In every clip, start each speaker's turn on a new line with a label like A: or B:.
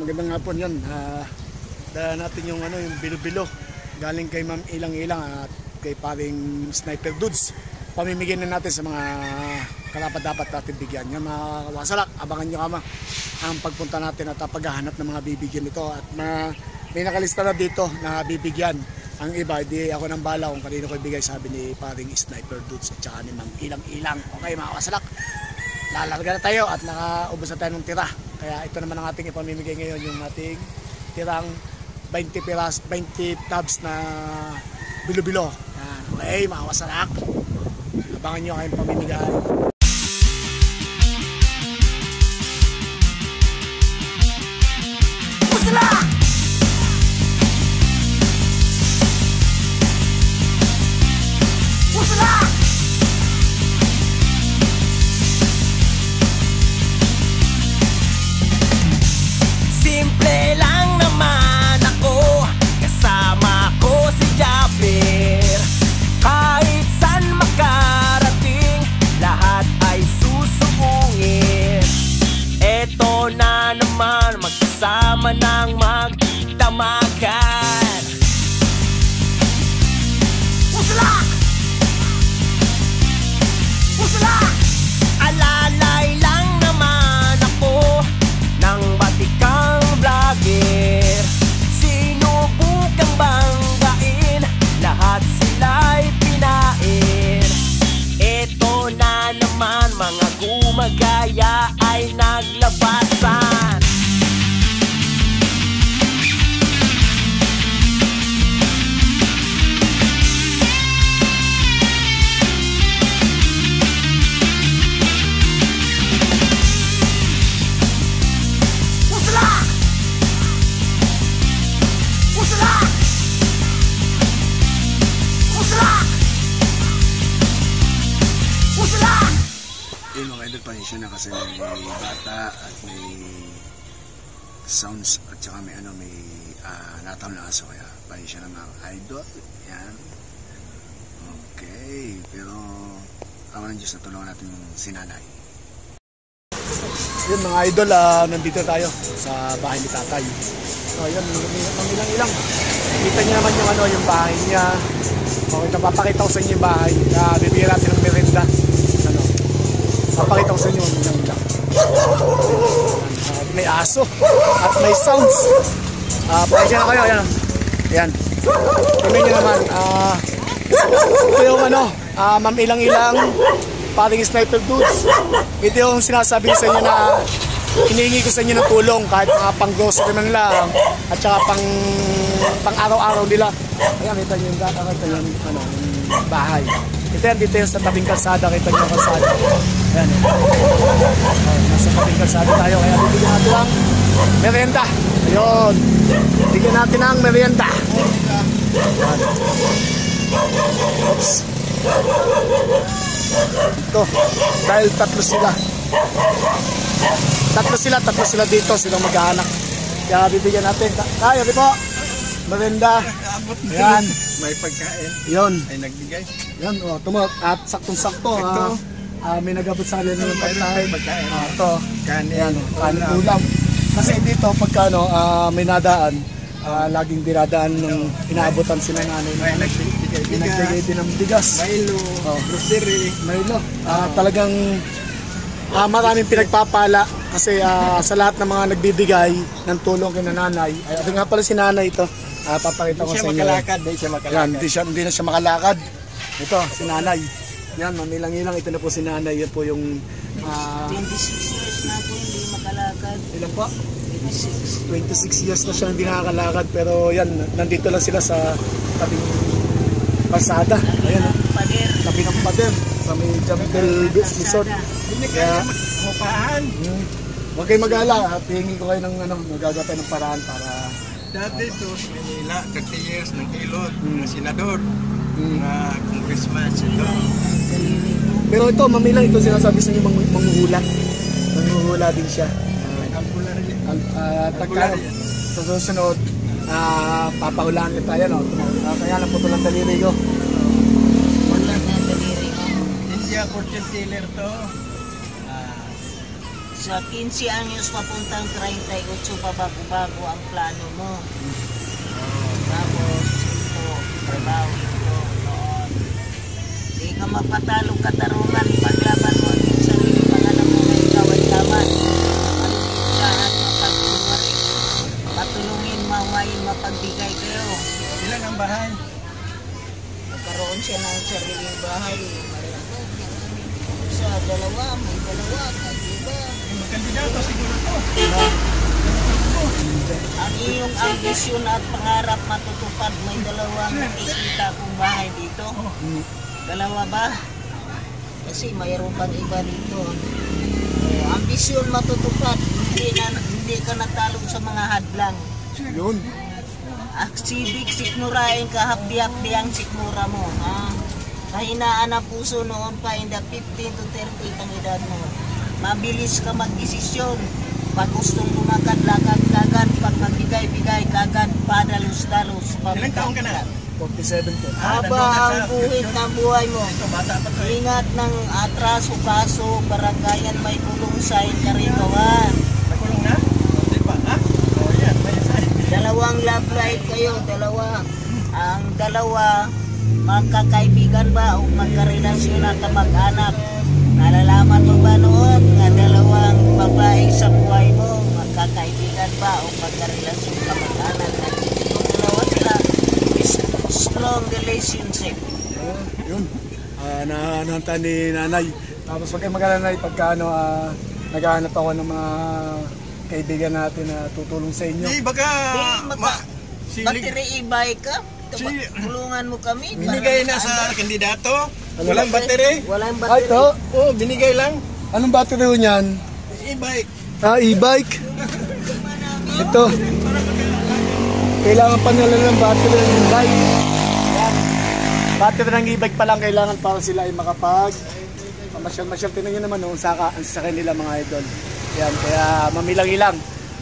A: magandang hapon yun. Dala natin yung yung bilo-bilo galing kay Ma'am Ilang-Ilang at kay paring Sniper Dudes. Pamimigyan na natin sa mga karapat-dapat natin bigyan. Yung mga kawasalak, abangan nyo kama ang pagpunta natin at paghahanap ng mga bibigyan nito. At may nakalista na dito na bibigyan. Ang iba, di ako nang bala kung kanino ko ibigay, sabi ni paring Sniper Dudes at saka ni Ma'am Ilang-Ilang. Okay mga kawasalak, lalarga na tayo at nakaubos na tayo ng tira. Kaya ito naman ang ating ipamimigay ngayon, yung ating tirang 20 tabs na bilo-bilo. Yan, okay mga kawasalak, abangan nyo kayong pamimigay. Pusala! Pusala!
B: Simple lang naman ako, kasama ko si Japper. Kahit saan makarating, lahat ay susuungin. Eto na naman, magkasama ng magdamagan.
A: Pusala! Pusala!
B: Alalay lang naman ako ng batikang vlogger. Sinubukang banggain, lahat sila'y pinain. Eto na naman, mga gumagaya ay naglabasan.
A: Yun mga idol, panisyo na kasi may bata at may sounds at saka may nataw na aso, kaya panisyo na mga idol. Yan. Okay, pero awan ng Diyos na tulungan natin yung sinanay. Yun mga idol, nandito tayo sa bahay ni tatay. So yun, Ilang-Ilang. Kita niyo naman yung yung bahay niya. Okay, napapakita ko sa inyo yung bahay. Bibigyan natin ng merenda. Papakita ko sa inyo yung may aso at may sounds. Pakisya na kayo. Ayan. Tingnan nyo naman. Ito yung Ma'am Ilang-Ilang, paring Sniper Dudes. Ito yung sinasabi ko sa inyo na hinihingi ko sa inyo ng tulong kahit mga pang-grocery man lang at saka pang araw-araw nila. Ayan, kita nyo yung bahay. Ito yan, dito yung sa tabing kalsada. Kita nyo yung kalsada. Ayan. Nasa tabing kalsada tayo. Kaya bibigyan natin ang merienda. Ayun. Bigyan natin ang merienda. Ayan. Oops. Ito. Dahil tatlo sila dito. Silang mag-aanak. Kaya bibigyan natin. Tayo, di po. Merienda. Ayan.
C: May pagkain.
A: Yun.
C: Ay nagbigay.
A: Yan, at saktong-sakto. May nagabot sa kanila ng pagkain. Ito. Kanin. Kanin ulam. Kasi dito, pagka may nadaan, laging dinadaan nung inaabotan sila nanay.
C: May nagbigay
A: din ng bigas.
C: Milo, grocery.
A: Milo. Talagang maraming pinagpapala kasi sa lahat ng mga nagbibigay ng tulong kay nanay. Ito nga pala si nanay ito. Papakita ko sa inyo. Hindi na siya makalakad. Ito, si nanay. Yan, Ma'am Ilang-Ilang. Ito na po si nanay. Yan po yung
D: 26 years na po hindi makalakad.
A: Ilan po? 26 years na siya hindi nakakalakad. Pero yan, nandito lang sila sa tabing kalsada. Ayan, tabi ng pader sa may Jungle Resort. Kaya
C: Mupahan.
A: Huwag kayo mag-ala at hihingi ko kayo ng magagawa tayo ng paraan para
C: Dati ito sa Manila, 30 years ng kilot, ng senador, na congressman ito.
A: Pero ito, Ma'am Ilang, ito sinasabi sa inyo manghuhula din siya. Sa susunod, papahulaan kita yan. Kaya lang puto lang daliri ko.
D: Wala na daliri ko.
C: India fortune teller to.
D: Sa 15 anyos papuntang 38 pa bago-bago ang plano mo. Tapos ito, trabaho ito, noon. Di ka mapatalo katarungan paglaban mo ang sarili pang alam mo na ikaw ay tama. Malupit ka at mapagtunwari. Patulungin, mawain, mapagbigay kayo.
C: Ilan ang bahay?
D: Nagkaroon siya ng sariling bahay. Sa dalawa, may dalawa, iba.
C: Magkandidato siguro to.
D: Ang iyong ambisyon at pangarap matutupad, may dalawang nakikita kong bahay dito. Dalawa ba? Kasi mayroon pang iba dito. Ambisyon matutupad, hindi ka natalong sa mga hadlang.
A: Yun.
D: Aksibik sikmurain ka, hapdi-hapdi ang sikmura mo. Kahinaan ang puso noon pa, in the 15 to 30 ang edad mo. Mabilis ka magdesisyon. Pag gustong lumakad, lakad kagad. Pag magbigay-bigay kagad, padalos-dalos.
C: Ilang taong ka na?
A: 47 po.
D: Haba ang buhit ng buhay mo.
C: Ito, bata pa to.
D: Ingat ng atraso, kaso, baranggayan may kulong sa karikawan.
C: Nakulong na? Hindi pa, ha? O yan, may sign.
D: Dalawang love life kayo, dalawa. Ang dalawa, magkakaibigan ba o magkarelasyon at mag-anak? Nalalaman mo ba noon nga dalawang babae sa buhay mo, magkakaibigan ba o magkarelasyon ka mag-anak? Yung dalawa sila, strong relationship.
A: Yun. Nahananta ni nanay. Tapos wag kayong mag-alala pagka naghahanap ako ng mga kaibigan natin na tutulong sa inyo.
C: Di, baka...
D: Battery e-bike ka? Tulungan mo kami.
C: Binigay na sa kandidato. Walang battery.
D: Walang
A: Ay,
D: battery.
A: ito.
C: Oo, binigay lang.
A: Anong battery ho niyan?
C: E-bike.
A: E-bike. Ito. Kailangan pa nila ng battery ng e-bike. Yan. Battery ng e-bike pa lang kailangan para sila ay makapag masyal-masyal. Tinan nyo naman noon sa kanila mga idol. Yan, kaya mamilang-ilang.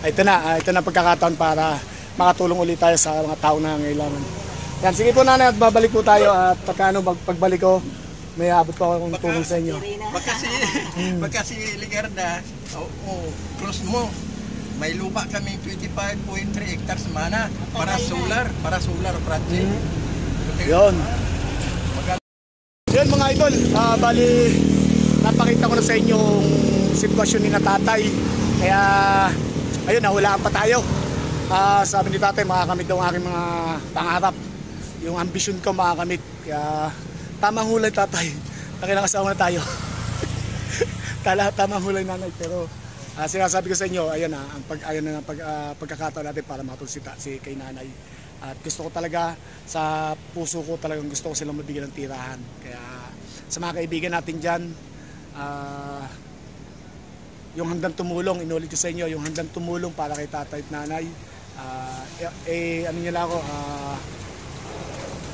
A: Ito na pagkakataon para makatulong ulit tayo sa mga tao na ngailangan. Yan, sige po nanay at babalik po tayo at pagbalik ko, may abot po akong tulong sa inyo.
C: Baka si Ligarda, close mo. May lupa kami 25.3 hectares mana para solar project.
A: Yun. Yun mga idol, bali napakita ko na sa inyo yung sitwasyon ni Tatay. Kaya ayun, nahulaan pa tayo. Sabi ni Tatay, makakamit daw ang aking mga pangarap. Yung ambisyon ko makakamit. Kaya tamang hulay Tatay. Nakilang asawa na tayo. Tamang hulay nanay. Pero sinasabi ko sa inyo, ayun ang pagkakataon natin para matulsita si kay nanay. At gusto ko talaga, sa puso ko talagang gusto ko silang mabigyan ng tirahan. Kaya sa mga kaibigan natin dyan, yung handang tumulong, inulit ko sa inyo, yung handang tumulong para kay tatay at nanay, ano nyo lang ako,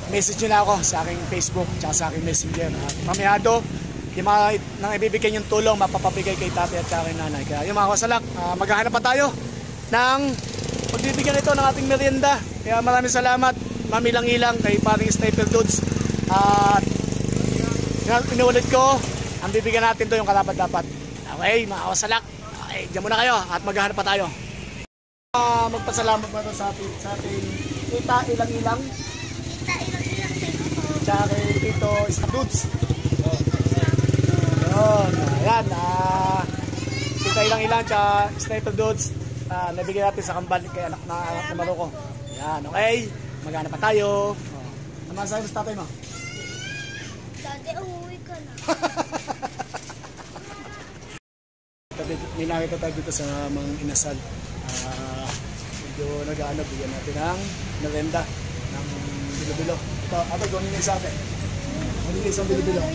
A: message nyo lang ako sa aking Facebook at sa aking Messenger. Mamihado, yung mga nang ibibigay yung tulong, mapapabigay kay tatay at kay nanay. Kaya yung mga kasalak, maghahanap pa tayo ng pagbibigyan ito ng ating merienda. Kaya maraming salamat, mamilang-ilang kay paring Sniper Dudes. At inuulit ko, ang bibigyan natin to yung karapat-dapat. Okay, mga kasalak, okay, dyan muna kayo at maghahanap pa tayo. Magpasalamat pa ito sa ating Tita Ilang-Ilang. Tsaka kay Tito Dudes. Yun, ayan, Tita Ilang-Ilang tsaka Sniper Dudes. Nabigyan natin sa kambal kay anak na Maroko. Yan, okay. Maghanap pa tayo. Ano masasabi mo sa tatay mo?
E: Dati, uuwi ka na.
A: May nakita tayo dito sa mga inasal. Medyo nag-ano, bigyan natin ng merienda ng bilo-bilo. Ito, ate, gawin niyo sa akin. Gawin niyo isang bilo-bilo.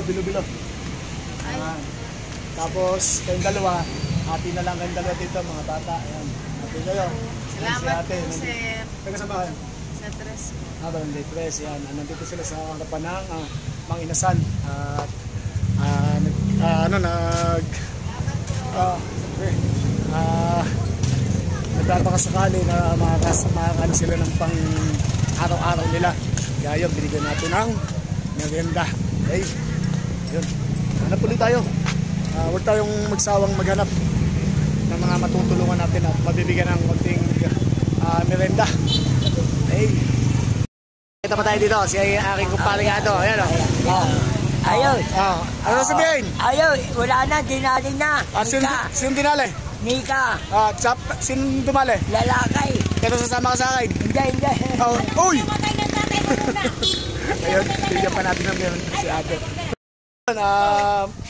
A: Bilo-bilo. Tapos, kayong dalawa, hati na lang kayong dalawa dito, mga bata. Ayan, hati kayo.
F: Salamat po, sir.
A: Taga sa bahay?
F: Sa tres po.
A: Barangay 3, yan. Nandito sila sa harapan ng mga inasal. Nagpapakasakali na makakano sila ng pang araw-araw nila. Kaya yun, binigyan natin ng merienda. Okay? Yun. Hanap ulit tayo. huwag tayong magsawang maghanap ng mga matutulungan natin at mabibigyan ng konting merenda. Hey. Kita pa tayo dito, si aking kumpaling ato. Ayan o.
D: Ayaw.
A: Ano sabihin?
D: Ayaw, wala na, dinali na.
A: Sino dinali?
D: Nika,
A: Sino dumali?
D: lalakay.
A: Pero sasama ka sa akin.
D: Hindi.
A: Uy! Ayun, bigyan pa natin ng merenda si ate.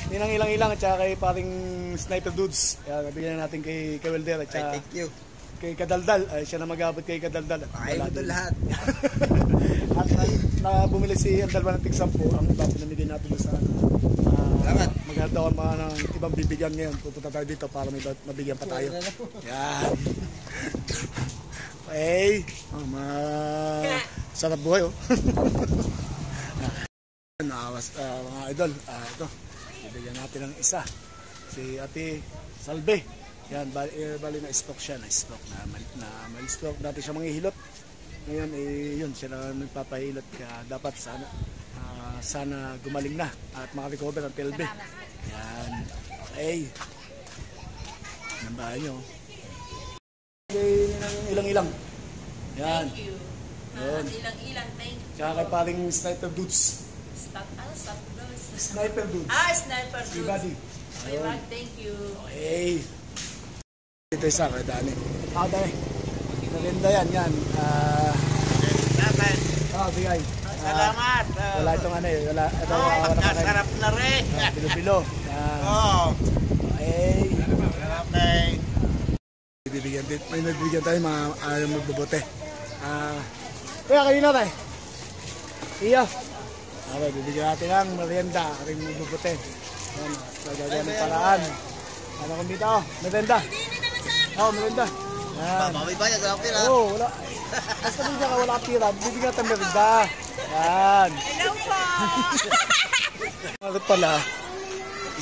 A: Ilang-ilang at saka kay paring Sniper Dudes. Nabigyan natin kay Welder at saka
C: Thank you.
A: kay Kadaldal. Siya na mag-abot kay Kadaldal.
C: Ay, ito lahat.
A: At bumili si Andalwa ng tig-10. Ang iba pinamigay natin sa maghanap daw ang ibang bibigyan ngayon. Pupunta tayo dito para may mabigyan pa tayo. Yan. Okay. Sarap buhay oh. Mga idol, ito. Bibigyan natin ng isa. Si Ate Salve. Yan, bali na stock siya. Na-stock na mal-stock. Dati siya manghihilot. Ngayon, yun, siya na nagpapahilot. Kaya dapat sana gumaling na at makarecover ng PLB. Yan. Okay. Yan ba nyo? Ilang-ilang. Yan.
F: Thank you.
A: Yun.
F: Ilang-ilang, thank you.
A: Kaya kay paring Sniper Dudes. Sniper Dudes.
F: Sniper
A: Si
F: Dudes.
A: Buddy.
F: Ayun. Thank you.
A: Okay. Ito isa kay Dani. Dani. Maganda yan. Bigay.
C: Salamat.
A: Wala itong ano eh. Wala
C: Sarap na rin.
A: Bilo-bilo. Yan. Okay.
C: Okay.
A: May nabibigyan tayo mga magbubote. Kaya kayo na tayo. Iya. Okay, bibigyan natin ng merienda. Aking magbubote. Yan. Gagawin ng paraan. Ano kung dito? Merienda. Merienda. Yan.
C: Mami ba yan? Sarap nila.
A: Wala. Basta bigyan ka wala tira. Bibigyan tayo merienda. Yan.
F: Hello po!
A: Ano pala?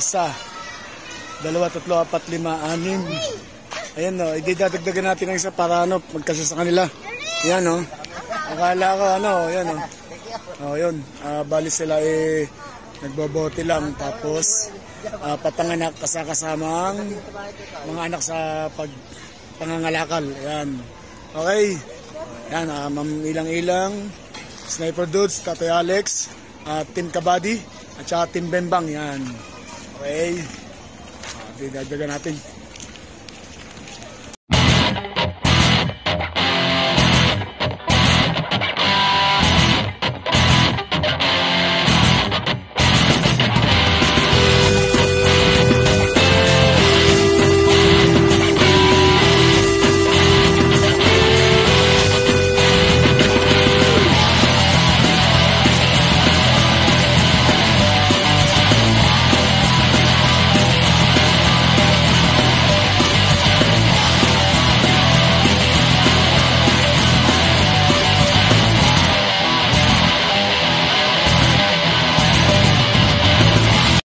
A: 1, 2, 3, 4, 5, 6. Ayan o, idadagdagan natin ng isa para magkasya sa kanila. Yan o. Akala ko yan o. Yun, bali sila nagbobote lang tapos papanganak kasamang mga anak sa pangangalakal. Ayan. Okay. Yan, ilang-ilang. Sniper Dudes, Tatay Alex, Team Kabady, at saka Team Bembang. Yan. Okay. Didagdagan natin.